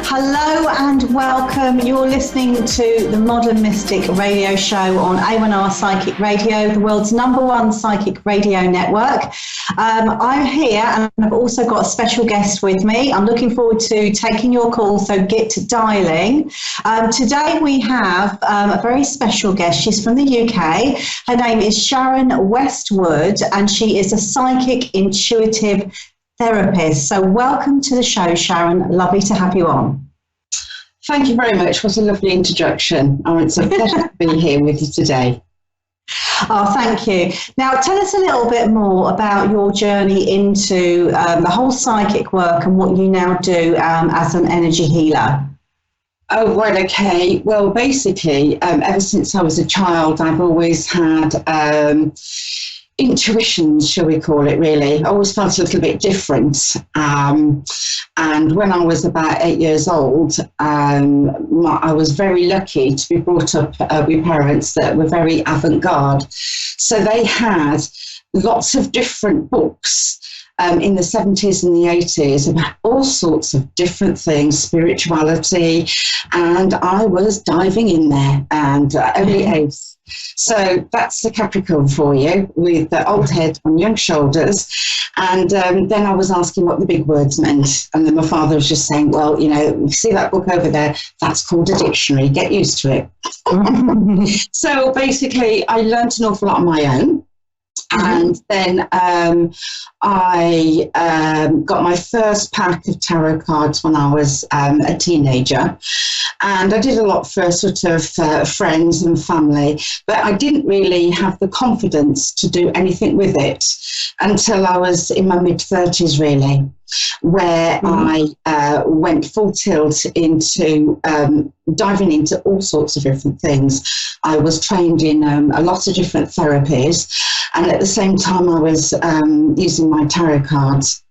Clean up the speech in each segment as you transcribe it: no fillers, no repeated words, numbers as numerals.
Hello and welcome. You're listening to the Modern Mystic radio show on A1R Psychic Radio, the world's #1 psychic radio network. I'm here and I've also got a special guest with me. I'm looking forward to taking your call, so get dialing. Today we have a very special guest. She's from the UK. Her name is Sharon Westwood and she is a psychic intuitive therapist. So welcome to the show, Sharon. Lovely to have you on. Thank you very much. What a lovely introduction. Oh, it's a pleasure to be here with you today. Oh, thank you. Now, tell us a little bit more about your journey into the whole psychic work and what you now do as an energy healer. Oh, right, okay. Well, basically, ever since I was a child, I've always had intuitions, shall we call it, really. I always felt a little bit different. And when I was about 8 years old, I was very lucky to be brought up with parents that were very avant-garde. So they had lots of different books in the 70s and the 80s about all sorts of different things, spirituality, and I was diving in there and early age. So that's the Capricorn for you, with the old head on young shoulders. And then I was asking what the big words meant. And then my father was just saying, well, you know, you see that book over there? That's called a dictionary. Get used to it. So basically, I learnt an awful lot on my own. And then I got my first pack of tarot cards when I was a teenager. And I did a lot for sort of friends and family, but I didn't really have the confidence to do anything with it until I was in my mid-30s, really, where I went full tilt into diving into all sorts of different things. I was trained in a lot of different therapies, and at the same time I was using my tarot cards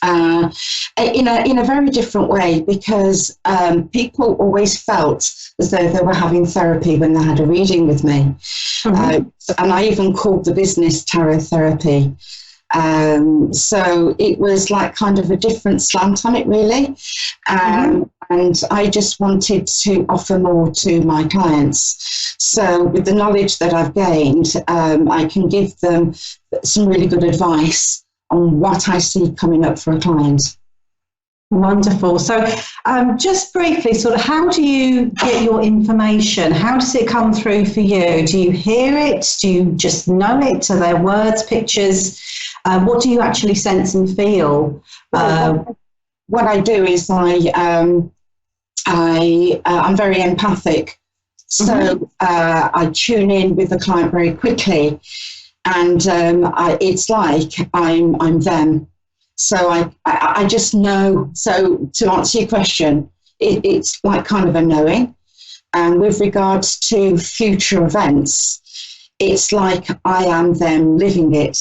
in a very different way, because people always felt as though they were having therapy when they had a reading with me. And I even called the business tarot therapy. So it was like kind of a different slant on it, really. And I just wanted to offer more to my clients. So with the knowledge that I've gained, I can give them some really good advice on what I see coming up for a client. Wonderful. So just briefly, sort of, how do you get your information? How does it come through for you? Do you hear it? Do you just know it? Are there words, pictures? What do you actually sense and feel? What I do is I'm very empathic. So I tune in with the client very quickly. And it's like I'm them. So I just know. So to answer your question, it's like kind of a knowing. And with regards to future events, it's like I am them living it.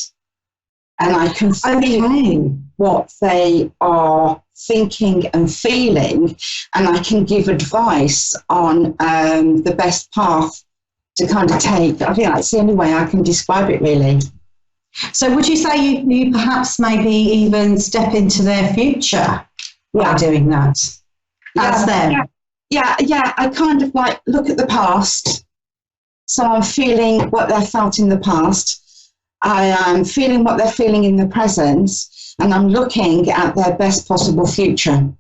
And I can feel what they are thinking and feeling, and I can give advice on the best path to kind of take. I think that's the only way I can describe it, really. So would you say you perhaps maybe even step into their future by doing that as them? Yeah, I kind of like look at the past. So I'm feeling what they felt in the past. I am feeling what they're feeling in the present, and I'm looking at their best possible future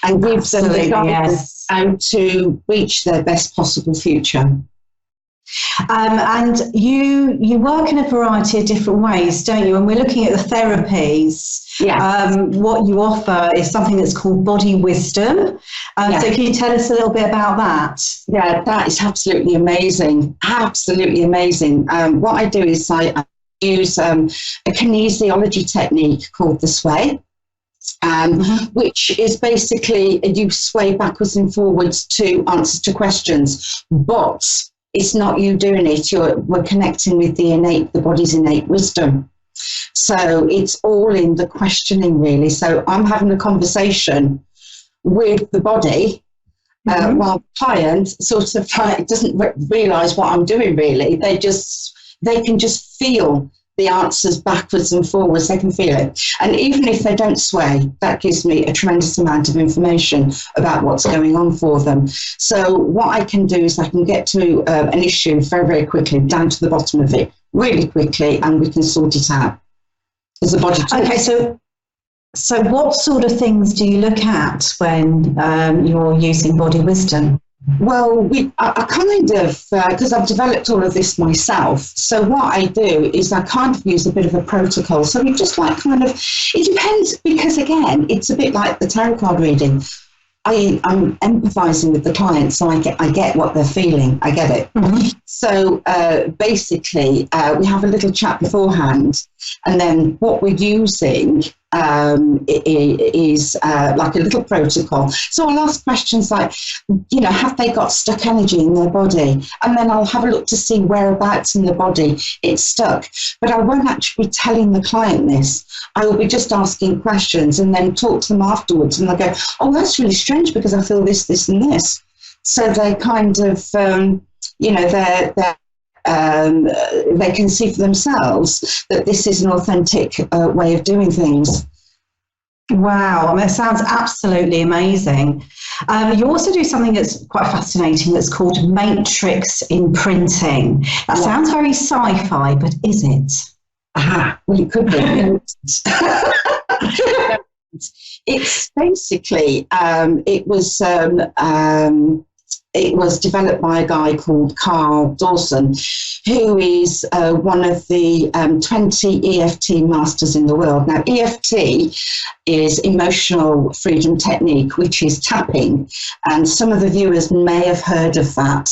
and give them the guidance how to reach their best possible future. And you work in a variety of different ways, don't you? And we're looking at the therapies. Yes. What you offer is something that's called body wisdom. So can you tell us a little bit about that? Yeah, that is absolutely amazing. Absolutely amazing. What I do is I use a kinesiology technique called the sway. Which is basically you sway backwards and forwards to answers to questions, but it's not you doing it. We're connecting with the body's innate wisdom. So it's all in the questioning, really. So I'm having a conversation with the body while the client sort of doesn't realise what I'm doing, really. They can just feel the answers backwards and forwards, they can feel it. And even if they don't sway, that gives me a tremendous amount of information about what's going on for them. So what I can do is I can get to an issue very, very quickly, down to the bottom of it, really quickly, and we can sort it out. As the body talks. Okay, so what sort of things do you look at when you're using body wisdom? Well, I kind of, because I've developed all of this myself, so what I do is I kind of use a bit of a protocol. So we just like kind of, it depends, because again, it's a bit like the tarot card reading. I'm empathizing with the client, so I get what they're feeling. I get it. Mm-hmm. So basically, we have a little chat beforehand, and then what we're using is like a little protocol. So I'll ask questions like, have they got stuck energy in their body? And then I'll have a look to see whereabouts in the body it's stuck. But I won't actually be telling the client this. I will be just asking questions and then talk to them afterwards. And they'll go, oh, that's really strange because I feel this, this, and this. So they kind of, they can see for themselves that this is an authentic way of doing things. Wow, I mean, it sounds absolutely amazing. You also do something that's quite fascinating that's called matrix imprinting. That sounds very sci-fi, but is it? Well, it could be. It's basically, it was developed by a guy called Carl Dawson, who is one of the 20 EFT masters in the world. Now, EFT is emotional freedom technique, which is tapping, and some of the viewers may have heard of that.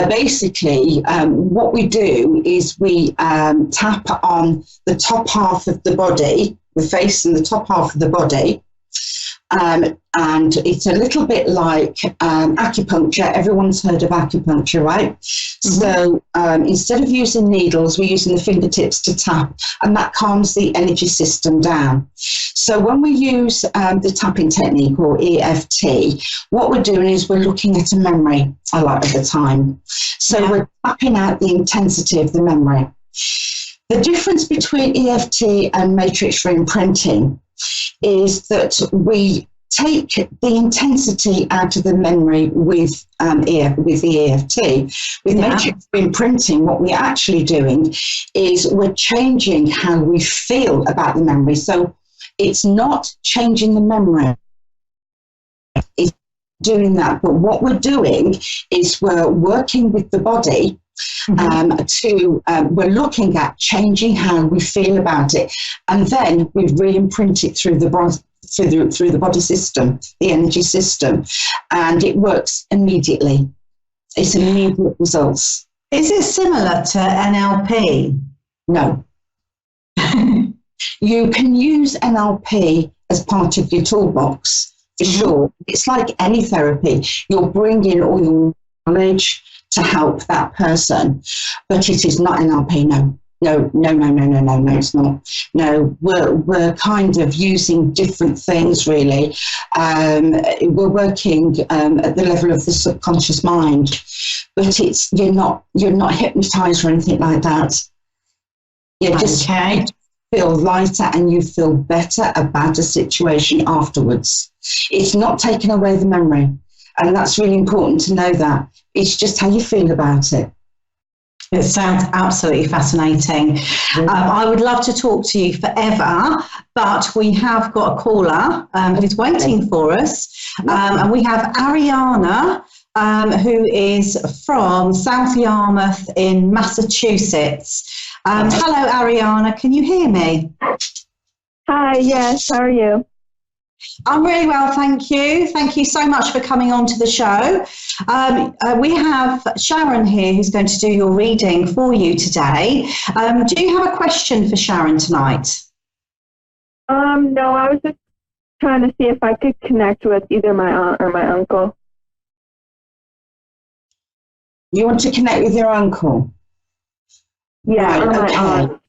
Basically, what we do is we tap on the top half of the body, the face and the top half of the body, and it's a little bit like acupuncture. Everyone's heard of acupuncture, right? Mm-hmm. So instead of using needles, we're using the fingertips to tap, and that calms the energy system down. So when we use the tapping technique, or EFT, what we're doing is we're looking at a memory a lot of the time. So we're tapping out the intensity of the memory. The difference between EFT and matrix reimprinting is that we take the intensity out of the memory with the EFT. With matrix imprinting, what we're actually doing is we're changing how we feel about the memory. So it's not changing the memory, it's doing that. But what we're doing is we're working with the body. We're looking at changing how we feel about it, and then we re-imprint it through the body system, the energy system, and it works immediately. It's immediate results. Is it similar to NLP? No. You can use NLP as part of your toolbox, for sure. It's like any therapy. You'll bring in all your knowledge to help that person, but it is not NLP. No, it's not. No, we're kind of using different things, really. We're working at the level of the subconscious mind, but you're not hypnotized or anything like that. You just feel lighter and you feel better about a situation afterwards. It's not taking away the memory, and that's really important to know that. It's just how you feel about it. It sounds absolutely fascinating. I would love to talk to you forever, but we have got a caller who's waiting for us. And we have Ariana, who is from South Yarmouth in Massachusetts. Hello, Ariana. Can you hear me? Hi, yes. How are you? I'm really well, thank you. Thank you so much for coming on to the show. We have Sharon here who's going to do your reading for you today. Do you have a question for Sharon tonight? No, I was just trying to see if I could connect with either my aunt or my uncle. You want to connect with your uncle? Yeah, right, or my aunt.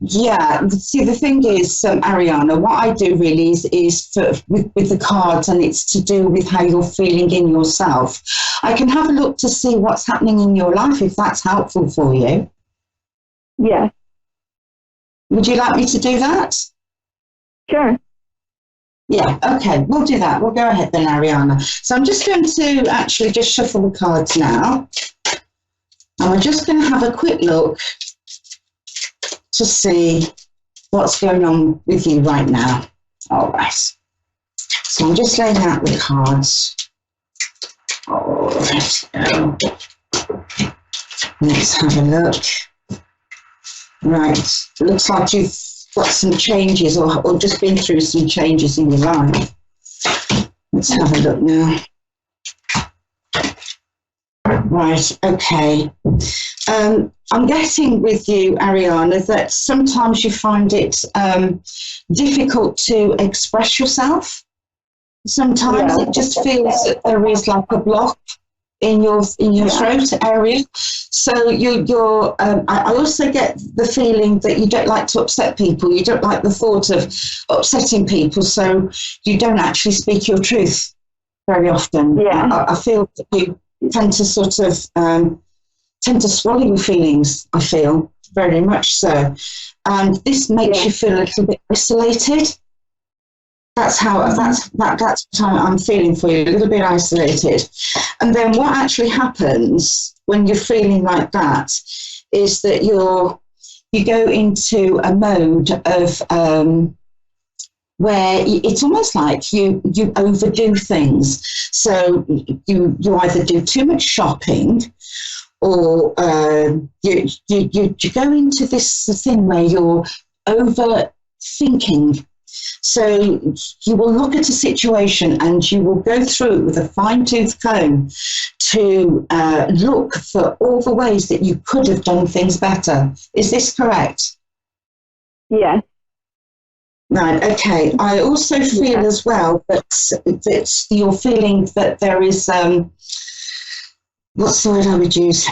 Yeah, see, the thing is, Ariana, what I do really is with the cards, and it's to do with how you're feeling in yourself. I can have a look to see what's happening in your life if that's helpful for you. Yes. Would you like me to do that? Sure. Yeah, okay, we'll do that. We'll go ahead then, Ariana. So I'm just going to actually just shuffle the cards now. And we're just going to have a quick look to see what's going on with you right now. All right. So I'm just laying out the cards. All right. Let's have a look. Right. It looks like you've got some changes or just been through some changes in your life. Let's have a look now. Right, okay. I'm getting with you, Ariana, that sometimes you find it difficult to express yourself. Sometimes it just feels that there is like a block in your throat area. So you're I also get the feeling that you don't like to upset people. You don't like the thought of upsetting people, so you don't actually speak your truth very often. Yeah. I feel that you tend to sort of tend to swallow your feelings. I feel very much so, and this makes you feel a little bit isolated. That's what I'm feeling for you, a little bit isolated. And then what actually happens when you're feeling like that is that you go into a mode of where it's almost like you overdo things. So you either do too much shopping, or you go into this thing where you're overthinking. So you will look at a situation and you will go through it with a fine-tooth comb to look for all the ways that you could have done things better. Is this correct? Yes. Right, okay. I also feel as well that you're feeling that there is, what's the word I would use?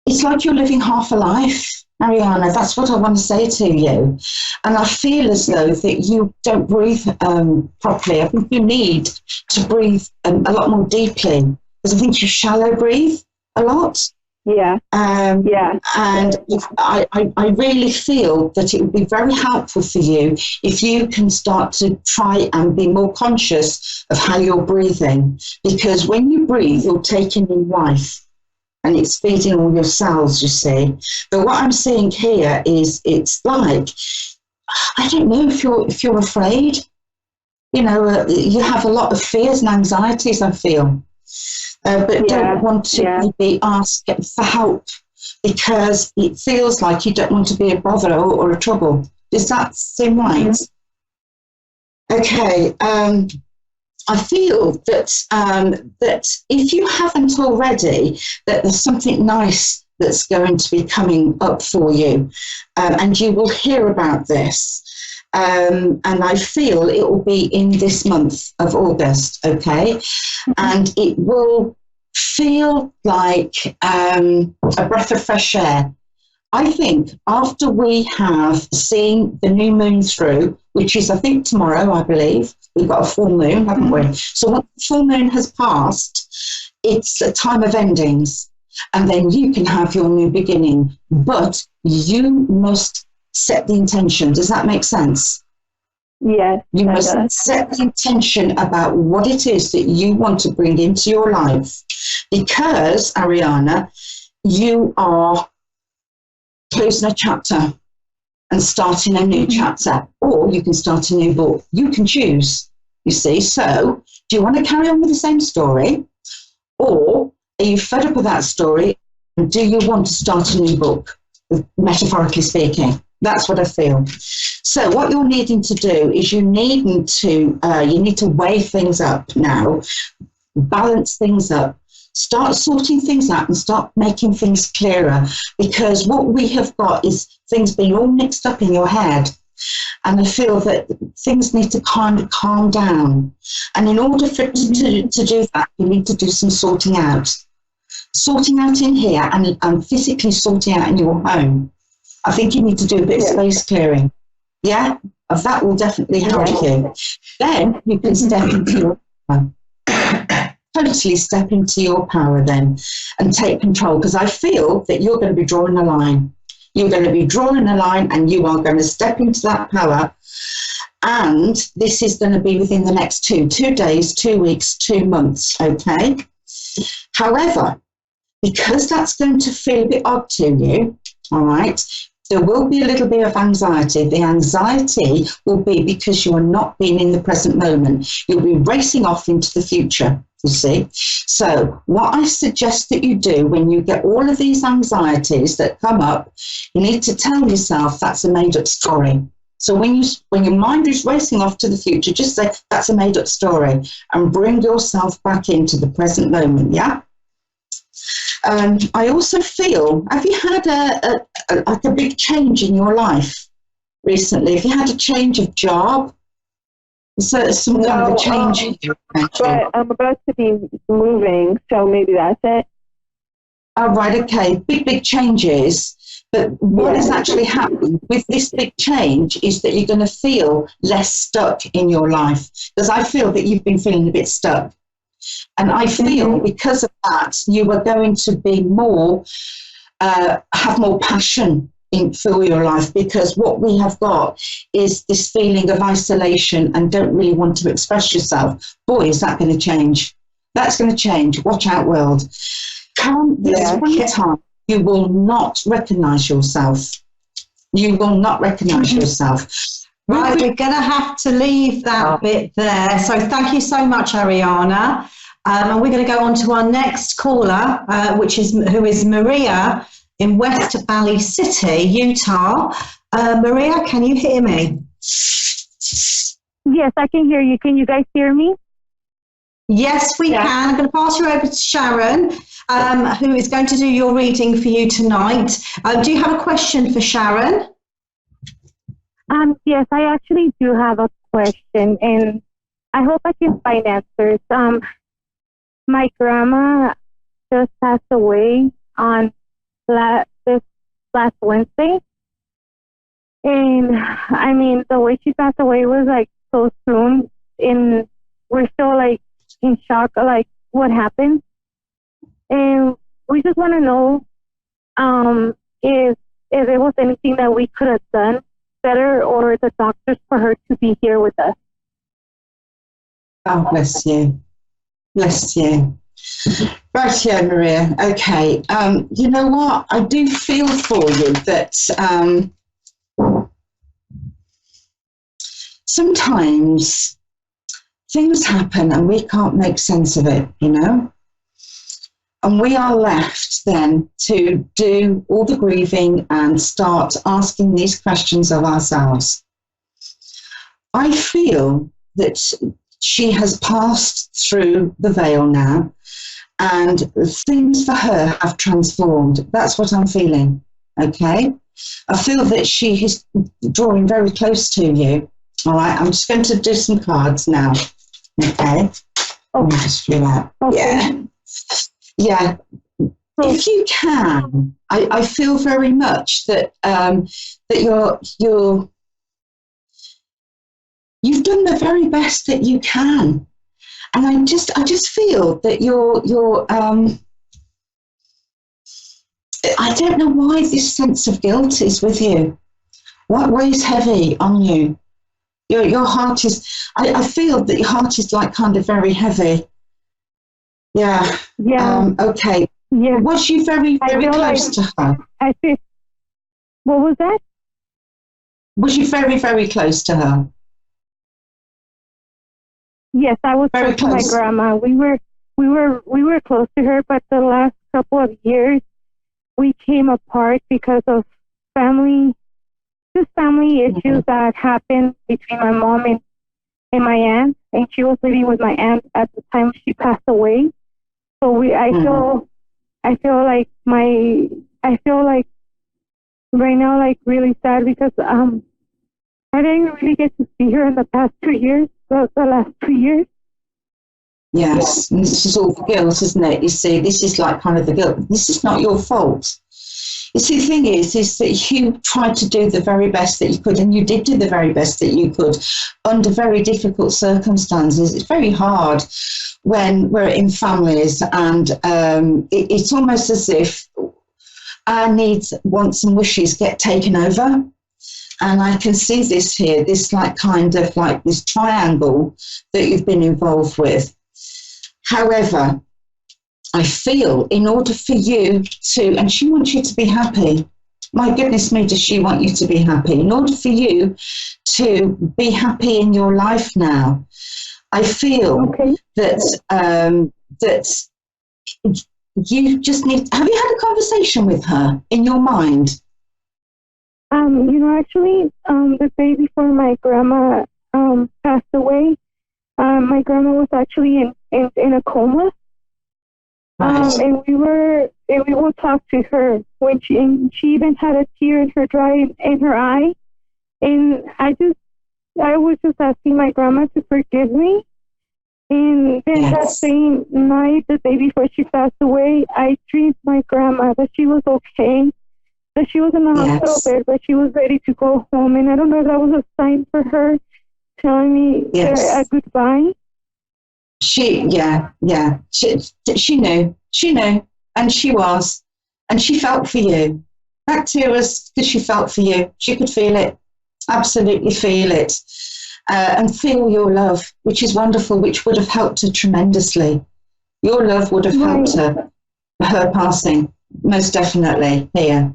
It's like you're living half a life. Ariana, that's what I want to say to you. And I feel as though that you don't breathe properly. I think you need to breathe a lot more deeply, because I think you shallow breathe a lot. Yeah. And I really feel that it would be very helpful for you if you can start to try and be more conscious of how you're breathing, because when you breathe, you're taking in life. And it's feeding all your cells, you see. But what I'm seeing here is it's like, I don't know if you're afraid. You know, you have a lot of fears and anxieties, I feel. But don't want to maybe ask for help, because it feels like you don't want to be a bother or a trouble. Does that seem right? Mm-hmm. Okay. I feel that that if you haven't already, that there's something nice that's going to be coming up for you, and you will hear about this. And I feel it will be in this month of August, okay? Mm-hmm. And it will feel like a breath of fresh air. I think after we have seen the new moon through, which is, I think, tomorrow, I believe, we've got a full moon, haven't we? So once the full moon has passed, it's a time of endings, and then you can have your new beginning. But you must set the intention. Does that make sense? Yes. You must set the intention about what it is that you want to bring into your life. Because, Ariana, you are closing a chapter and starting a new chapter, or you can start a new book. You can choose, you see. So do you want to carry on with the same story, or are you fed up with that story, and do you want to start a new book, metaphorically speaking? That's what I feel. So what you're needing to do is you need to weigh things up now, balance things up, start sorting things out and start making things clearer, because what we have got is things being all mixed up in your head. And I feel that things need to kind of calm down. And in order for to do that, you need to do some sorting out. Sorting out in here and physically sorting out in your home. I think you need to do a bit of space clearing. Yeah? That will definitely help you. Then you can step into your home. totally step into your power then and take control, because I feel that you're going to be drawing a line. You're going to be drawing a line and you are going to step into that power. And this is going to be within the next 2 days, 2 weeks, 2 months, okay? However, because that's going to feel a bit odd to you, all right, there will be a little bit of anxiety. The anxiety will be because you are not being in the present moment. You'll be racing off into the future, you see. So what I suggest that you do when you get all of these anxieties that come up, you need to tell yourself that's a made-up story. So when your mind is racing off to the future, just say that's a made-up story and bring yourself back into the present moment, yeah? I also feel, have you had a big change in your life recently? Have you had a change of job? So some kind of a change. But I'm about to be moving, so maybe that's it. Oh, right, okay. Big changes. But what is actually happening with this big change is that you're going to feel less stuck in your life. Because I feel that you've been feeling a bit stuck. And I feel because of that, you are going to be more, have more passion for your life, because what we have got is this feeling of isolation and don't really want to express yourself. Boy, is that going to change. That's going to change. Watch out, world. Come this springtime, you will not recognise yourself. You will not recognise yourself. Right, we're going to have to leave that bit there. So thank you so much, Ariana. And we're going to go on to our next caller, who is Maria in West Valley City, Utah. Maria, can you hear me? Yes, I can hear you. Can you guys hear me? Yes, we can. I'm going to pass you over to Sharon, who is going to do your reading for you tonight. Do you have a question for Sharon? Yes, I actually do have a question, and I hope I can find answers. My grandma just passed away on this last Wednesday, and I mean, the way she passed away was like so soon, and we're still like in shock, like what happened, and we just want to know if there was anything that we could have done better, or the doctors, for her to be here with us. Oh, bless you. Bless you. Right here, Maria. Okay. You know what? I do feel for you that sometimes things happen and we can't make sense of it, you know? And we are left then to do all the grieving and start asking these questions of ourselves. I feel that she has passed through the veil now and things for her have transformed. That's what I'm feeling, okay? I feel that she is drawing very close to you. All right, I'm just going to do some cards now, okay? Let me just feel out. Okay. Yeah, if you can, I feel very much that that you've done the very best that you can, and I just feel that you're I don't know why this sense of guilt is with you. What weighs heavy on you? Your heart is. I feel that your heart is like kind of very heavy. Yeah. Yeah. Okay. Yeah. Was you very close to her? I feel. What was that? Was you very close to her? Yes, I was Very close to my grandma. We were close to her, but the last couple of years we came apart because of family issues that happened between my mom and my aunt, and she was living with my aunt at the time she passed away. So I feel like right now like really sad because I didn't really get to see her in the past 2 years, the last 2 years. Yes, and this is all the guilt, isn't it? You see, this is like kind of the guilt. This is not your fault. You see, the thing is that you tried to do the very best that you could, and you did do the very best that you could under very difficult circumstances. It's very hard when we're in families, and it's almost as if our needs, wants and wishes get taken over. And I can see this here, this kind of this triangle that you've been involved with. However, I feel in order for you to, and she wants you to be happy. My goodness me, does she want you to be happy? In order for you to be happy in your life now, I feel that you just need, have you had a conversation with her in your mind? Actually, the day before my grandma passed away, my grandma was actually in a coma. Right. And we will talk to her when she even had a tear in her eye. And I was just asking my grandma to forgive me. And then that same night, the day before she passed away, I dreamed my grandma that she was okay, that she was in the hospital bed, but she was ready to go home. And I don't know if that was a sign for her telling me a goodbye. She knew, and she was, and she felt for you. Back to us, because she felt for you. She could feel it, absolutely feel it, and feel your love, which is wonderful, which would have helped her tremendously. Your love would have helped her passing, most definitely, here.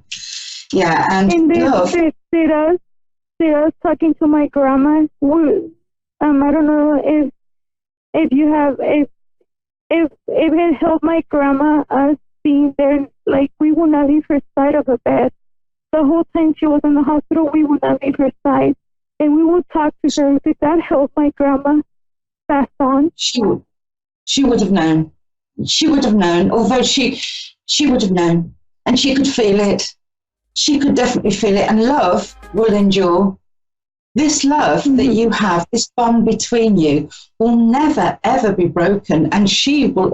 Yeah, and love. Did us talking to my grandma, I don't know if you have, if it helped my grandma, us being there, like we will not leave her side of the bed. The whole time she was in the hospital, we would not leave her side. And we would talk to her. Did that help my grandma pass on? She would have known. She would have known, although she would have known. And she could feel it. She could definitely feel it. And love will endure. This love that you have, this bond between you, will never, ever be broken. And she will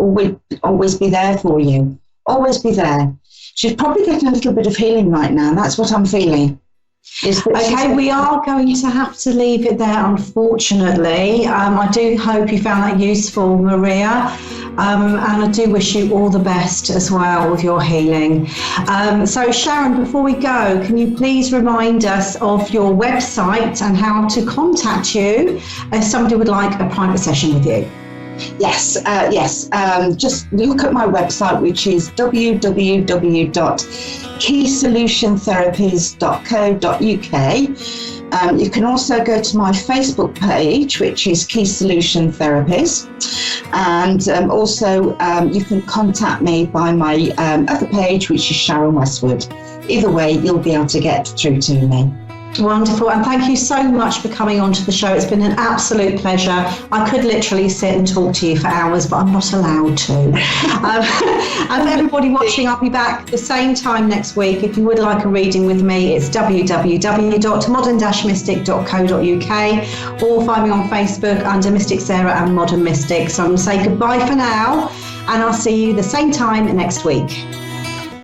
always be there for you. Always be there. She's probably getting a little bit of healing right now. That's what I'm feeling. Okay, we are going to have to leave it there, unfortunately. I do hope you found that useful, Maria. And I do wish you all the best as well with your healing. So Sharon, before we go, can you please remind us of your website and how to contact you if somebody would like a private session with you? Yes. Just look at my website, which is www.keysolutiontherapies.co.uk. You can also go to my Facebook page, which is Key Solution Therapies, and also you can contact me by my other page, which is Sharon Westwood. Either way, you'll be able to get through to me. Wonderful, and thank you so much for coming on to the show. It's been an absolute pleasure. I could literally sit and talk to you for hours, but I'm not allowed to. And for everybody watching, I'll be back the same time next week. If you would like a reading with me, it's www.modern-mystic.co.uk, or find me on Facebook under Mystic Saira and Modern Mystic. So I'm going to say goodbye for now, and I'll see you the same time next week.